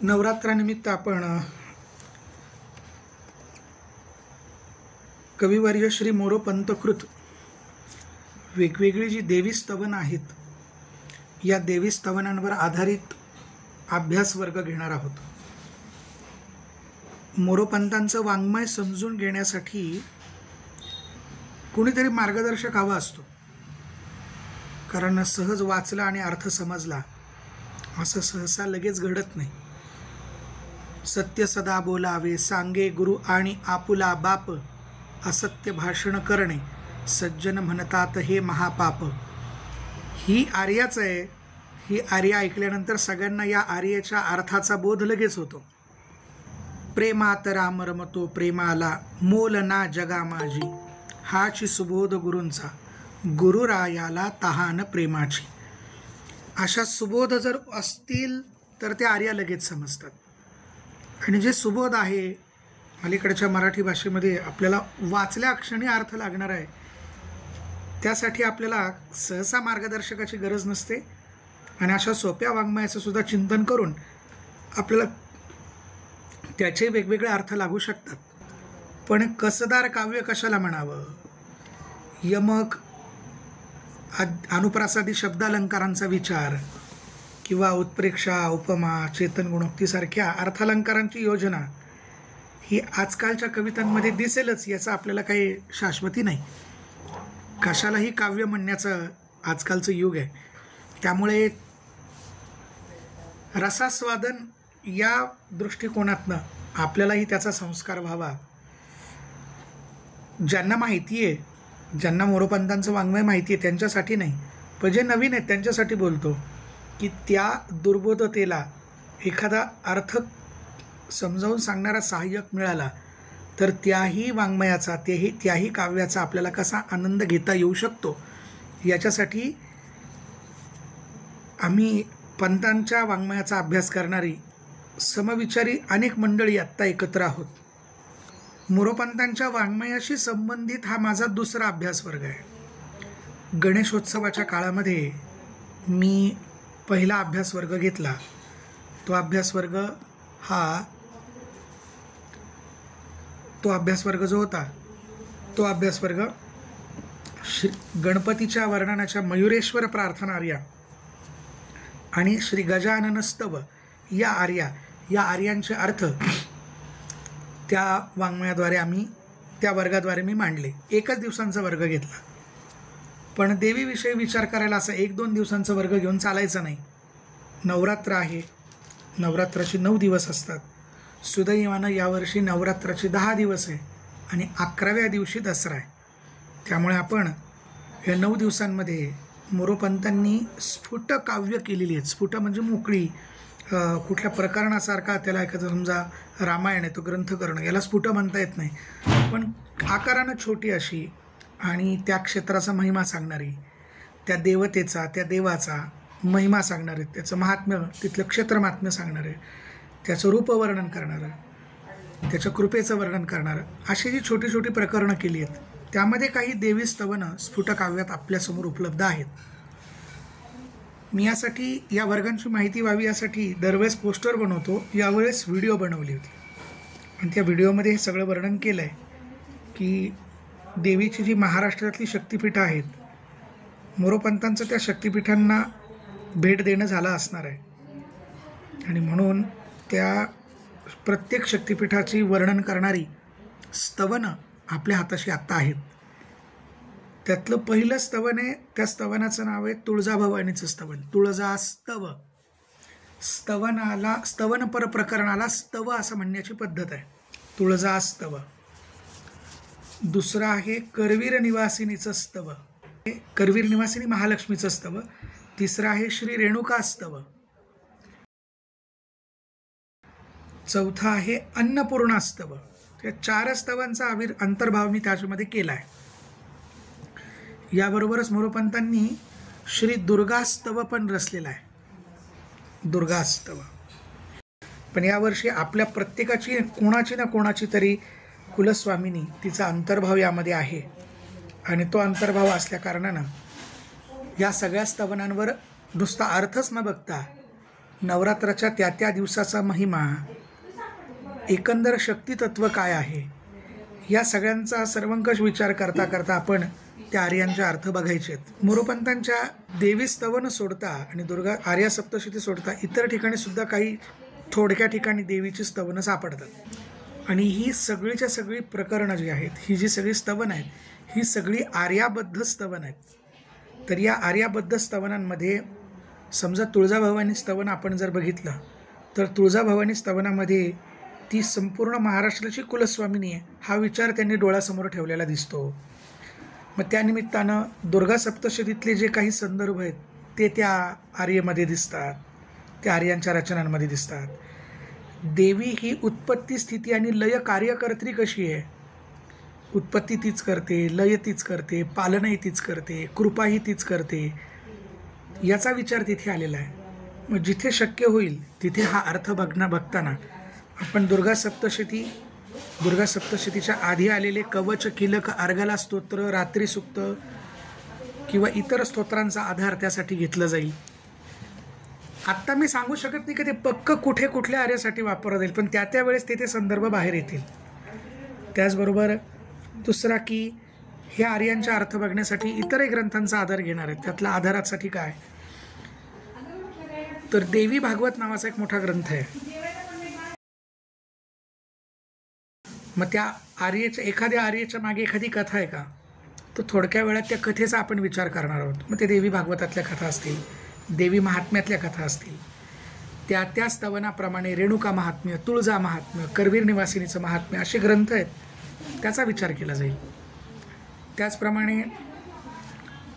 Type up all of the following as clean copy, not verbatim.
नवरात्रानिमित्त आपण कविवर्य श्री मोरोपंतकृत वेगवेगळी जी देवी स्तवन आहेत, या देवी स्तवनांवर आधारित अभ्यास वर्ग घेणार आहोत. मोरोपंतांचं वाङ्मय समजून घेण्यासाठी कोणीतरी मार्गदर्शक हवा असतो, कारण सहज वाचला आणि अर्थ समजला असं सहसा लगेच घडत नाही. सत्य सदा बोलावे, सांगे गुरु आणि आपुला बाप, असत्य भाषण करणे सज्जन म्हणतात हे महापाप. ही आर्याच आहे. ही आर्या ऐकल्यानंतर सगळ्यांना या आर्याच्या अर्थाचा बोध लगेच होतो. प्रेमात राम रमतो प्रेमाला, मोल ना जगा माझी, हाची सुबोध गुरूंचा, गुरुरायाला तहान प्रेमाची. अशा सुबोध जर असतील तर त्या आर्या लगेच समजतात. आणि जे सुबोध आहे अलीकडच्या मराठी भाषेमध्ये आपल्याला वाचल्या क्षणी अर्थ लागणार आहे, त्यासाठी आपल्याला सहसा मार्गदर्शकाची गरज नसते. आणि अशा सोप्या वाङ्मयाचं सुद्धा चिंतन करून आपल्याला त्याचे वेगवेगळे अर्थ लागू शकतात. पण कसदार काव्य कशाला म्हणावं? यमक, अनुप्रासादी शब्दालंकारांचा विचार किंवा उत्प्रेक्षा, उपमा, चेतन गुणोक्तीसारख्या अर्थालंकारांची योजना ही आजकालच्या कवितांमध्ये दिसेलच, याचं आपल्याला काही शाश्वती नाही. कशालाही काव्य म्हणण्याचं आजकालचं युग आहे. त्यामुळे रसास्वादन या दृष्टिकोनातनं आपल्यालाही त्याचा संस्कार व्हावा. ज्यांना माहिती आहे, ज्यांना मोरोपंतांचं वाङ्मय माहिती आहे त्यांच्यासाठी नाही, पण जे नवीन आहेत त्यांच्यासाठी बोलतो की त्या दुर्बोधतेला एखादा अर्थ समजावून सांगणारा सहाय्यक मिळाला तर त्याही वाङ्मयाचा, त्याही काव्याचा आपल्याला कसा आनंद घेता येऊ शकतो, याच्यासाठी आम्ही पंतांच्या वाङ्मयाचा अभ्यास करणारी समविचारी अनेक मंडळी आत्ता एकत्र आहोत. मोरोपंतांच्या वाङ्मयाशी संबंधित हा माझा दुसरा अभ्यास वर्ग आहे. गणेशोत्सवाच्या काळामध्ये मी पहिला अभ्यास वर्ग घेतला. तो अभ्यास वर्ग जो होता तो अभ्यास वर्ग गणपतीच्या वर्णनाच्या मयुरेश्वर प्रार्थना आर्या आणि श्री गजानन स्तव या आर्यांचे अर्थ त्या वाङ्मयाद्वारे त्या वर्गाद्वारे मी मांडले. एकच दिवसांचा वर्ग घेतला. पण देवीविषयी विचार करायला असं 1-2 दिवसांचा वर्ग घेऊन चालायचं नाही. नवरात्र आहे, नवरात्राचे 9 दिवस असतात. सुदैवानं यावर्षी नवरात्राचे 10 दिवस आहे आणि 11व्या दिवशी दसरा आहे. त्यामुळे आपण या 9 दिवसांमध्ये मोरोपंतांनी स्फुट काव्य केलेली आहेत. स्फुट म्हणजे मोकळी, कुठल्या प्रकरणासारखा त्याला एखादं समजा रामायण आहे तो ग्रंथ करणं, याला स्फुट म्हणता येत नाही, पण आकारानं छोटी अशी आणि त्या क्षेत्राचा महिमा सांगणारी, त्या देवतेचा, त्या देवाचा महिमा सांगणारे, त्याचं महात्म्य, तिथलं क्षेत्रमात्म्य सांगणारे, त्याचं रूपवर्णन करणारं, त्याच्या कृपेचं वर्णन करणारं, अशी जी छोटी छोटी प्रकरणं केली आहेत. त्यामध्ये काही देवी स्तवनं स्फुट काव्यात आपल्यासमोर उपलब्ध आहेत. मी यासाठी या वर्गांची माहिती व्हावी यासाठी दरवेळेस पोस्टर बनवतो. यावेळेस व्हिडिओ बनवली होती आणि त्या व्हिडिओमध्ये हे सगळं वर्णन केलं आहे की देवीची जी महाराष्ट्रातली शक्तिपीठं आहेत, मोरोपंतांचं त्या शक्तिपीठांना भेट देणं झालं असणार आहे आणि म्हणून त्या प्रत्येक शक्तिपीठाची वर्णन करणारी स्तवनं आपल्या हाताशी आत्ता आहेत. त्यातलं पहिलं स्तवन आहे, त्या स्तवनाचं नाव आहे तुळजाभवानीचं स्तवन, तुळजास्तव. स्तवन प्रकरणाला स्तव असं म्हणण्याची पद्धत आहे, तुळजास्तव. दुसरं आहे करवीर निवासिनीचं स्तव, करवीर निवासिनी महालक्ष्मीचं स्तव. तिसरं आहे श्री रेणुकास्तव. चौथा आहे अन्नपूर्णास्तव. या 4 स्तवांचा अंतर्भाव मी त्याच्यामध्ये केला आहे. याबरोबरच मोरोपंतांनी श्री दुर्गास्तव पण रचलेला आहे, दुर्गास्तव. पण यावर्षी आपल्या प्रत्येकाची कोणाची ना कोणाची तरी कुलस्वामिनी, तिचा अंतर्भाव यामध्ये आहे आणि तो अंतर्भाव असल्या कारणानं या सगळ्या स्तवनांवर नुसता अर्थच न बघता नवरात्राच्या त्या त्या दिवसाचा महिमा, एकंदर शक्तितत्व काय आहे, या सगळ्यांचा सर्वंकष विचार करता करता आपण त्या आर्यांचे अर्थ बघायचे आहेत. मोरोपंतांच्या देवी स्तवन सोडता आणि दुर्गा आर्या सप्तशती सोडता इतर ठिकाणी सुद्धा काही थोडक्या ठिकाणी देवीची स्तवनं सापडतात. आणि ही सगळीच्या सगळी प्रकरणं जी आहेत, ही जी सगळी स्तवन आहेत, ही सगळी आर्याबद्ध स्तवन आहेत. तर या आर्याबद्ध स्तवनांमध्ये समजा तुळजाभवानी स्तवन आपण जर बघितलं तर तुळजाभवानी स्तवनामध्ये ती संपूर्ण महाराष्ट्राची कुलस्वामिनी आहे हा विचार त्यांनी डोळ्यासमोर ठेवलेला दिसतो. मग त्यानिमित्तानं दुर्गा सप्तशतीतले जे काही संदर्भ आहेत ते त्या आर्येमध्ये दिसतात, त्या आर्यांच्या रचनांमध्ये दिसतात. देवी ही उत्पत्ती, स्थिती आणि लय कार्यकर्त्री कशी आहे? उत्पत्ती तीच करते, लय तीच करते, पालनही तीच करते, कृपाही तीच करते, याचा विचार तिथे आलेला आहे. मग जिथे शक्य होईल तिथे हा अर्थ बघताना आपण दुर्गा सप्तशतीच्या आधी आलेले कवच, किलक, अर्गला स्तोत्र, रात्री सुक्त किंवा इतर स्तोत्रांचा आधार त्यासाठी घेतला जाईल. आत्ता मी सांगू शकत नाही की ते पक्क कुठे कुठल्या आर्यासाठी वापरलं जाईल, पण त्या त्यावेळेस ते संदर्भ बाहेर येतील. त्याचबरोबर दुसरा की ह्या आर्यांचा अर्थ बघण्यासाठी इतरही ग्रंथांचा आधार घेणार आहेत. त्यातला आधारासाठी काय तर देवी भागवत नावाचा एक मोठा ग्रंथ आहे. मग त्या एखाद्या आर्येच्या मागे एखादी कथा आहे का, तर थोडक्या वेळात त्या कथेचा आपण विचार करणार आहोत. मग ते देवी भागवतातल्या कथा असतील, देवी महात्म्यातल्या कथा असतील, त्या त्या स्तवनाप्रमाणे रेणुका महात्म्य, तुळजा महात्म्य, करवीर निवासिनीचं महात्म्य असे ग्रंथ आहेत, त्याचा विचार केला जाईल. त्याचप्रमाणे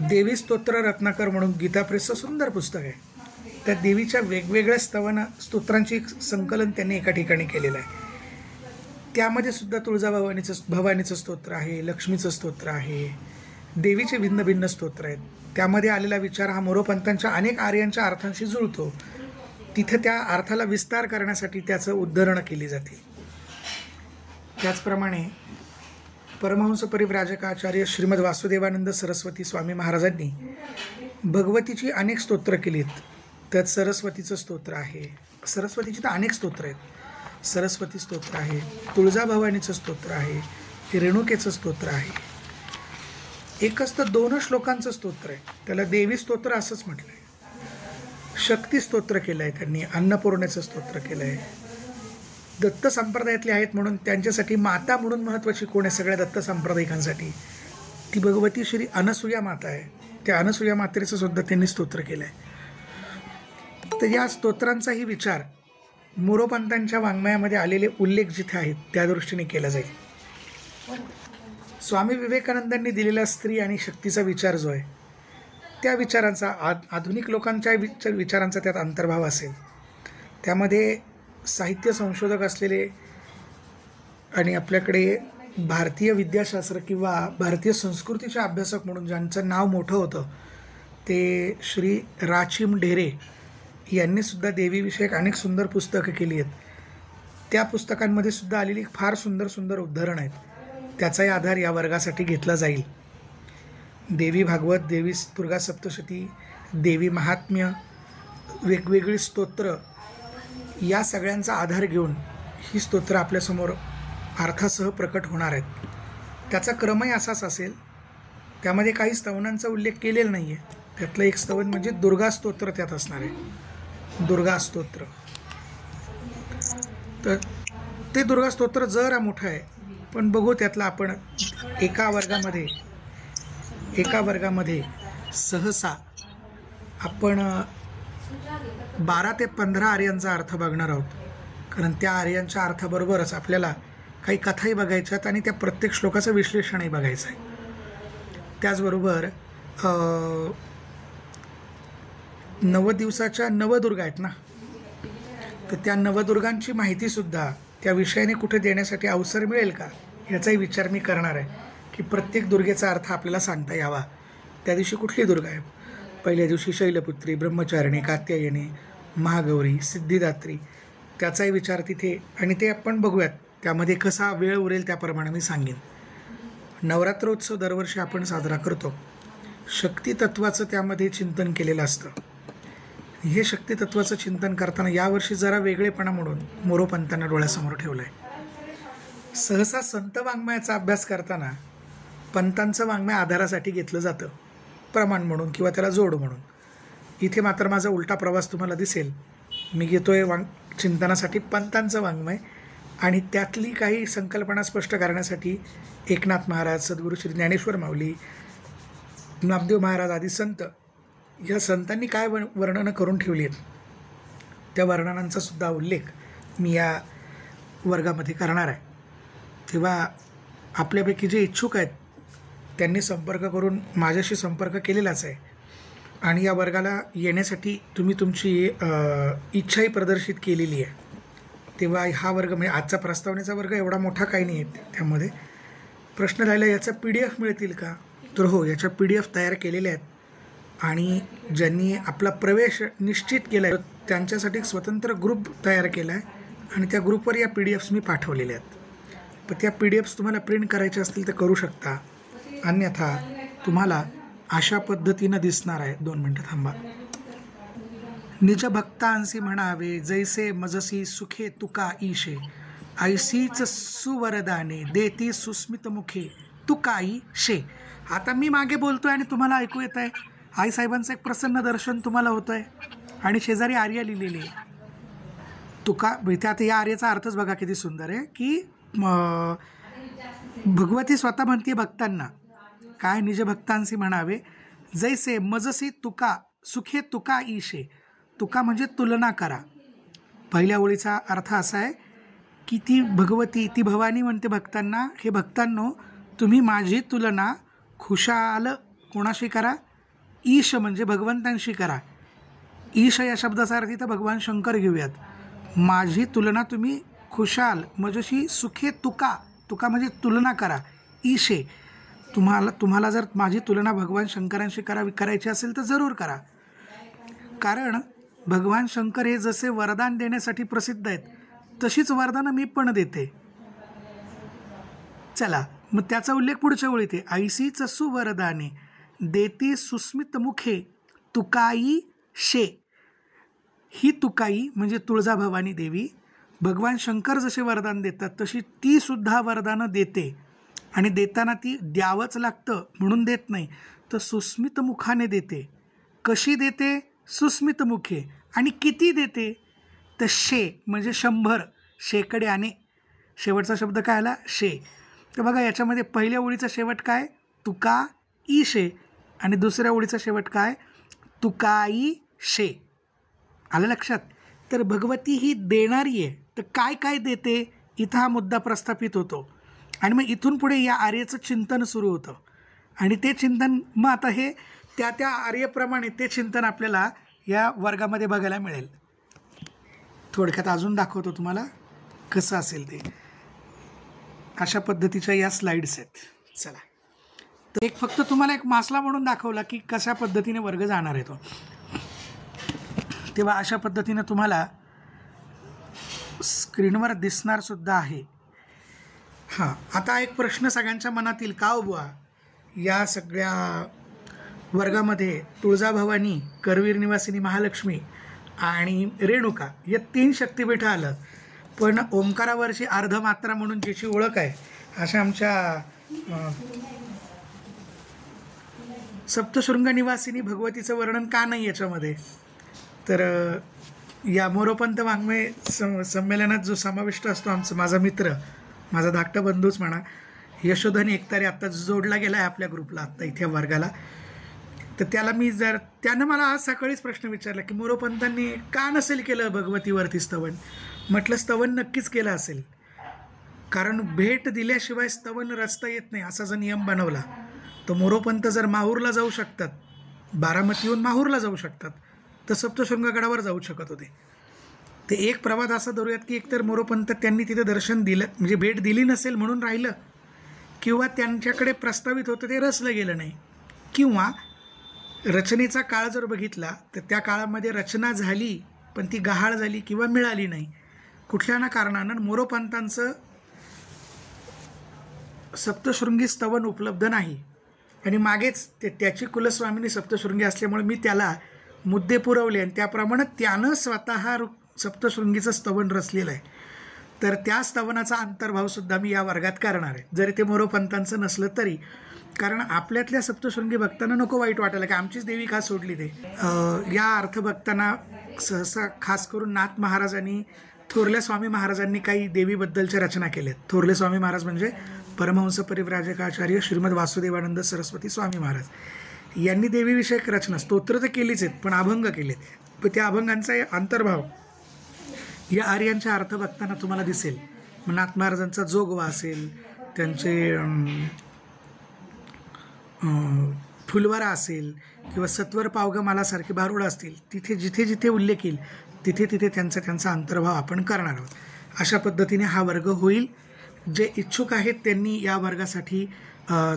देवी स्तोत्र रत्नाकर म्हणून गीता प्रेसचं सुंदर पुस्तक आहे. त्या देवीच्या वेगवेगळ्या स्तोत्रांची संकलन त्यांनी एका ठिकाणी केलेलं आहे. त्यामध्ये सुद्धा भवानीचं स्तोत्र आहे, लक्ष्मीचं स्तोत्र आहे, देवीचे भिन्न भिन्न स्तोत्र आहेत. त्यामध्ये आलेला विचार हा मोरोपंतांच्या अनेक आर्यांच्या अर्थांशी जुळतो. तिथे त्या अर्थाला विस्तार करण्यासाठी त्याचं उद्धरणं केली जाते. त्याचप्रमाणे परमहंस परिव्राजकाचार्य श्रीमद वासुदेवानंद सरस्वती स्वामी महाराजांनी भगवतीची अनेक स्तोत्र केलीत. त्यात सरस्वतीचं स्तोत्र आहे, सरस्वतीची तर अनेक स्तोत्र आहेत. सरस्वती स्तोत्र आहे, तुळजाभवानीचं स्तोत्र आहे, रेणुकेचं स्तोत्र आहे. एकच तर 2 श्लोकांचं स्तोत्र आहे, त्याला देवी स्तोत्र असंच म्हटलं आहे. शक्ती स्तोत्र केलं आहे त्यांनी, अन्नपूर्णेचं स्तोत्र केलं आहे. दत्त संप्रदायातले आहेत म्हणून त्यांच्यासाठी माता म्हणून महत्त्वाची कोण आहे सगळ्या दत्त संप्रदायिकांसाठी, ती भगवती श्री अनसूया माता आहे. त्या अनसूया मातेचं सुद्धा त्यांनी स्तोत्र केलं आहे. तर या स्तोत्रांचाही विचार मोरोपंतांच्या वाङ्मयामध्ये आलेले उल्लेख जिथे आहेत त्या दृष्टीने केला जाईल. स्वामी विवेकानंदांनी दिलेला स्त्री आणि शक्तीचा विचार जो आहे त्या विचारांचा आधुनिक लोकांच्या विचारांचा त्यात अंतर्भाव असेल. त्यामध्ये साहित्य संशोधक असलेले आणि आपल्याकडे भारतीय विद्याशास्त्र किंवा भारतीय संस्कृतीचे अभ्यासक म्हणून ज्यांचं नाव मोठं होतं ते श्री राचिम ढेरे यांनीसुद्धा देवीविषयक अनेक सुंदर पुस्तकं केली आहेत. त्या पुस्तकांमध्ये सुद्धा आलेली फार सुंदर सुंदर उद्धरणं आहेत. त्याचाही आधार या वर्गासाठी घेतला जाईल. देवी भागवत, देवी दुर्गा सप्तशती, देवी महात्म्य, वेगवेगळी स्तोत्र, या सगळ्यांचा आधार घेऊन ही स्तोत्र आपल्यासमोर अर्थासह प्रकट होणार आहेत. त्याचा क्रमही असाच असेल. त्यामध्ये काही स्तवनांचा उल्लेख केलेला नाही आहे. त्यातलं एक स्तवन म्हणजे दुर्गा स्तोत्र त्यात असणार आहे, दुर्गा स्तोत्र. तर ते दुर्गा स्तोत्र जरा मोठं आहे, पण बघू त्यातलं आपण एका वर्गामध्ये सहसा आपण 12 ते 15 आर्यांचा अर्थ बघणार आहोत. कारण त्या आर्यांच्या अर्थाबरोबरच आपल्याला काही कथाही बघायच्यात आणि त्या प्रत्येक श्लोकाचं विश्लेषणही बघायचं आहे. त्याचबरोबर 9 दिवसाच्या नवदुर्गा आहेत ना, तर त्या नवदुर्गांची माहितीसुद्धा त्या विषयाने कुठे देण्यासाठी अवसर मिळेल का याचाही विचार मी करणार आहे की प्रत्येक दुर्गेचा अर्थ आपल्याला सांगता यावा. त्या दिवशी कुठली दुर्गा आहे, पहिल्या दिवशी शैलपुत्री, ब्रह्मचारिणी, कात्यायनी, महागौरी, सिद्धिदात्री, त्याचाही विचार तिथे आणि ते आपण बघूयात. त्यामध्ये कसा वेळ उरेल त्याप्रमाणे मी सांगेन. नवरात्रोत्सव दरवर्षी आपण साजरा करतो. शक्तितत्वाचं त्यामध्ये चिंतन केलेलं असतं. हे शक्तितत्वाचं चिंतन करताना यावर्षी जरा वेगळेपणा म्हणून मोरोपंतांना डोळ्यासमोर ठेवलं आहे. सहसा संत वाङ्मयाचा अभ्यास करताना पंतांचं वाङ्मय आधारासाठी घेतलं जातं, प्रमाण म्हणून किंवा त्याला जोड म्हणून. इथे मात्र माझा उलटा प्रवास तुम्हाला दिसेल. मी घेतोय चिंतनासाठी पंतांचं वाङ्मय आणि त्यातली काही संकल्पना स्पष्ट करण्यासाठी एकनाथ महाराज, सद्गुरू श्री ज्ञानेश्वर माऊली, नामदेव महाराज आदी संत, या संतांनी काय वर्णनं करून ठेवली आहेत त्या वर्णनांचा सुद्धा उल्लेख मी या वर्गामध्ये करणार आहे. तेव्हा आपल्यापैकी जे इच्छुक आहेत त्यांनी संपर्क करून माझ्याशी संपर्क केलेलाच आहे आणि या वर्गाला येण्यासाठी तुम्ही तुमची इच्छाही प्रदर्शित केलेली आहे. तेव्हा हा वर्ग म्हणजे आजचा प्रस्तावनेचा वर्ग एवढा मोठा काही नाही आहे. त्यामध्ये प्रश्न राहिला याचा PDF मिळतील का, तर हो, याच्या PDF तयार केलेल्या आहेत आणि ज्यांनी आपला प्रवेश निश्चित केला आहे त्यांच्यासाठी एक स्वतंत्र ग्रुप तयार केला आहे आणि त्या ग्रुपवर या PDFs मी पाठवलेल्या आहेत. पण त्या PDFs तुम्हाला प्रिंट करायच्या असतील तर करू शकता, अन्यथा तुम्हाला अशा पद्धतीनं दिसणार आहे. 2 मिनटं थांबा. निज भक्तांसी म्हणावे जैसे मजसी सुखे तुका ईशे, ऐसीच सुवरदाने देती सुस्मित मुखे तुकाई शे. आता मी मागे बोलतोय आणि तुम्हाला ऐकू येत आहे. आईसाहेबांचं एक प्रसन्न दर्शन तुम्हाला होतं आहे आणि शेजारी आर्या लिहिलेली आहे. तुका इथे आता या आर्याचा अर्थच बघा किती सुंदर आहे की भगवती स्वतः म्हणते भक्तांना काय, निज भक्तांशी म्हणावे जैसे मजसी तुका सुखे तुका ईशे. तुका म्हणजे तुलना करा. पहिल्या ओळीचा अर्थ असा आहे की ती भगवती, ती भवानी म्हणते भक्तांना, हे भक्तांनो तुम्ही माझी तुलना खुशाल कोणाशी करा, ईश म्हणजे भगवंतांशी करा. ईश या शब्दाचा अर्थ इथं भगवान शंकर घेऊयात. माझी तुलना तुम्ही खुशाल म्हणजे सुखे तुका, तुका म्हणजे तुलना करा, ईशे तुम्हाला जर माझी तुलना भगवान शंकरांशी करायची असेल तर जरूर करा. कारण भगवान शंकर हे जसे वरदान देण्यासाठी प्रसिद्ध आहेत तशीच वरदानं मी पण देते. चला मग त्याचा उल्लेख पुढच्या ओळीत आहे. ऐसीच सुवरदाने देती सुस्मित मुखे तुकाई शे. ही तुकाई म्हणजे तुळजाभवानी देवी, भगवान शंकर जसे वरदान देतात तशी ती सुद्धा वरदानं देते आणि देताना ती द्यावंच लागतं म्हणून देत नाही, तर सुस्मित मुखाने देते. कशी देते? सुस्मित मुखे. आणि किती देते? तर शे म्हणजे 100, शेकड्याने. शेवटचा शब्द काय आला? शे. तर बघा याच्यामध्ये पहिल्या ओळीचा शेवट काय? तुका ई शे आणि दुसऱ्या ओळीचा शेवट काय? तुकाई शे. आलं लक्षात? तर भगवती ही देणारी आहे. तर काय काय देते इथं हा मुद्दा प्रस्थापित होतो आणि मग इथून पुढे या आर्याचं चिंतन सुरू होतं आणि ते चिंतन मग आता हे त्या आर्यप्रमाणे ते चिंतन आपल्याला या वर्गामध्ये बघायला मिळेल. थोडक्यात अजून दाखवतो तुम्हाला कसं असेल ते. अशा पद्धतीच्या या स्लाइड्स आहेत. चला तर एक फक्त तुम्हाला एक मासला म्हणून दाखवला की कशा पद्धतीने वर्ग जाणार आहे तो. तेव्हा अशा पद्धतीने तुम्हाला स्क्रीनवर दिसणार सुद्धा आहे. हां, आता एक प्रश्न सगळ्यांच्या मनात येईल, का हो बुवा या सगळ्या वर्गामध्ये तुळजाभवानी, करवीर निवासिनी महालक्ष्मी आणि रेणुका या 3 शक्तिपीठं आलं, पण ओंकारावरची अर्धमात्रा म्हणून ज्याची ओळख आहे अशा आमच्या सप्तशृंग निवासिनी भगवतीचं वर्णन का नाही याच्यामध्ये? तर या मोरोपंत वाङ्मय संमेलनात जो समाविष्ट असतो माझा मित्र, माझा धाकटा बंधूच म्हणा, यशोधन एकतारे आत्ता जोडला गेला आहे आपल्या ग्रुपला, आत्ता इथे वर्गाला. तर त्यानं मला आज सकाळीच प्रश्न विचारला की मोरोपंतांनी का नसेल केलं भगवतीवरती स्तवन? म्हटलं स्तवन नक्कीच केलं असेल, कारण भेट दिल्याशिवाय स्तवन रचता येत नाही असा जर नियम बनवला तर मोरोपंत जर माहूरला जाऊ शकतात, बारामतीहून माहूरला जाऊ शकतात, तर सप्तशृंगगडावर जाऊ शकत होते. ते एक प्रवाद असा धरूयात की एकतर मोरोपंत त्यांनी तिथे दर्शन दिलं म्हणजे भेट दिली नसेल म्हणून राहिलं, किंवा त्यांच्याकडे प्रस्तावित होतं ते रचलं गेलं नाही, किंवा रचनेचा काळ जर बघितला तर त्या काळामध्ये रचना झाली पण ती गहाळ झाली किंवा मिळाली नाही. कुठल्या ना कारणानं मोरोपंतांचं सप्तशृंगी स्तवन उपलब्ध नाही आणि मागेच त्याची कुलस्वामिनी सप्तशृंगी असल्यामुळे मी त्याला मुद्दे पुरवले आणि त्याप्रमाणे त्यानं स्वतः सप्तशृंगीचं स्तवन रचलेलं आहे. तर त्या स्तवनाचा अंतर्भावसुद्धा मी या वर्गात करणार आहे, जरी ते मोरोपंतांचं नसलं तरी. कारण आपल्यातल्या सप्तशृंगी भक्तांना नको वाईट वाटायला की आमचीच देवी का सोडली ते. या अर्थभक्तांना सहसा खास करून नाथ महाराजांनी, थोरल्या स्वामी महाराजांनी काही देवीबद्दलच्या रचना केल्यात. थोरले स्वामी महाराज म्हणजे परमहंस परिव्राजकाचार्य श्रीमद वासुदेवानंद सरस्वती स्वामी महाराज यांनी देवीविषयक रचना, स्तोत्र तर केलीच आहेत पण अभंग केलेत. पण त्या अभंगांचा अंतर्भाव या आर्यांच्या अर्थभक्तांना तुम्हाला दिसेल. नाथ महाराजांचा जोगवा असेल, त्यांचे फुलवारा असेल किंवा सत्वर पावगा मालासारखे भारुडं असतील, तिथे जिथे जिथे उल्लेख येईल तिथे तिथे त्यांचा अंतर्भाव आपण करणार आहोत. अशा पद्धतीने हा वर्ग होईल. जे इच्छुक आहेत त्यांनी या वर्गासाठी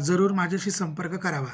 जरूर माझ्याशी संपर्क करावा.